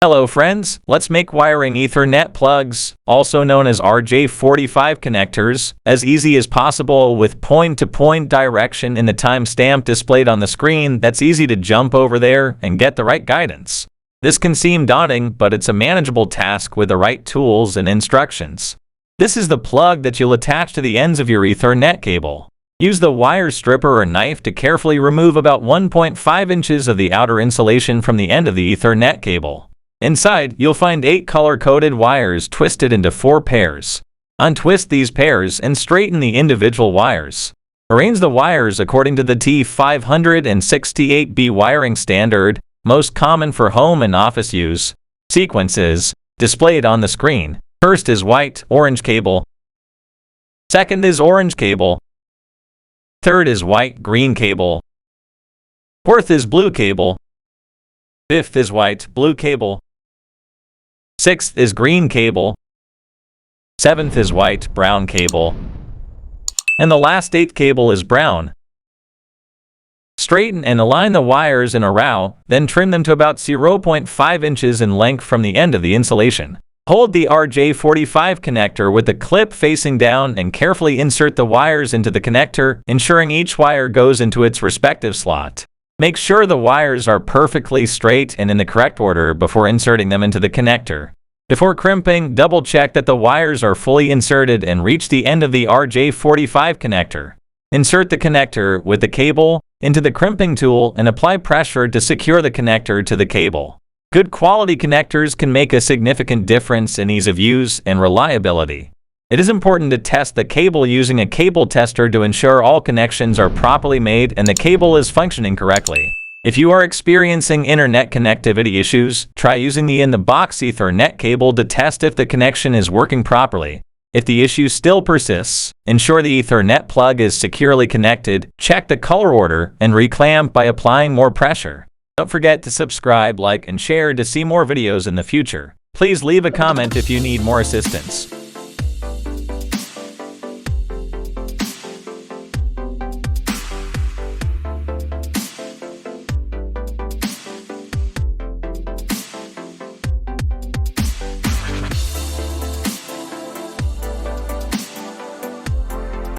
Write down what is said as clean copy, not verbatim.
Hello friends, let's make wiring Ethernet plugs, also known as Rj45 connectors, as easy as possible with point-to-point direction in the timestamp displayed on the screen. That's easy to jump over there and get the right guidance. This can seem daunting, but it's a manageable task with the right tools and instructions. This is the plug that you'll attach to the ends of your Ethernet cable. Use the wire stripper or knife to carefully remove about 1.5 inches of the outer insulation from the end of the Ethernet cable. Inside, you'll find 8 color-coded wires twisted into 4 pairs. Untwist these pairs and straighten the individual wires. Arrange the wires according to the T568B wiring standard, most common for home and office use. Sequences, displayed on the screen. First is white, orange cable. Second is orange cable. Third is white, green cable. Fourth is blue cable. Fifth is white, blue cable. Sixth is green cable. Seventh is white, brown cable. And the last 8th cable is brown. Straighten and align the wires in a row, then trim them to about 0.5 inches in length from the end of the insulation. Hold the Rj45 connector with the clip facing down and carefully insert the wires into the connector, ensuring each wire goes into its respective slot. Make sure the wires are perfectly straight and in the correct order before inserting them into the connector. Before crimping, double-check that the wires are fully inserted and reach the end of the Rj45 connector. Insert the connector with the cable into the crimping tool and apply pressure to secure the connector to the cable. Good quality connectors can make a significant difference in ease of use and reliability. It is important to test the cable using a cable tester to ensure all connections are properly made and the cable is functioning correctly. If you are experiencing internet connectivity issues, try using the in-the-box Ethernet cable to test if the connection is working properly. If the issue still persists, ensure the Ethernet plug is securely connected, check the color order, and reclamp by applying more pressure. Don't forget to subscribe, like, and share to see more videos in the future. Please leave a comment if you need more assistance.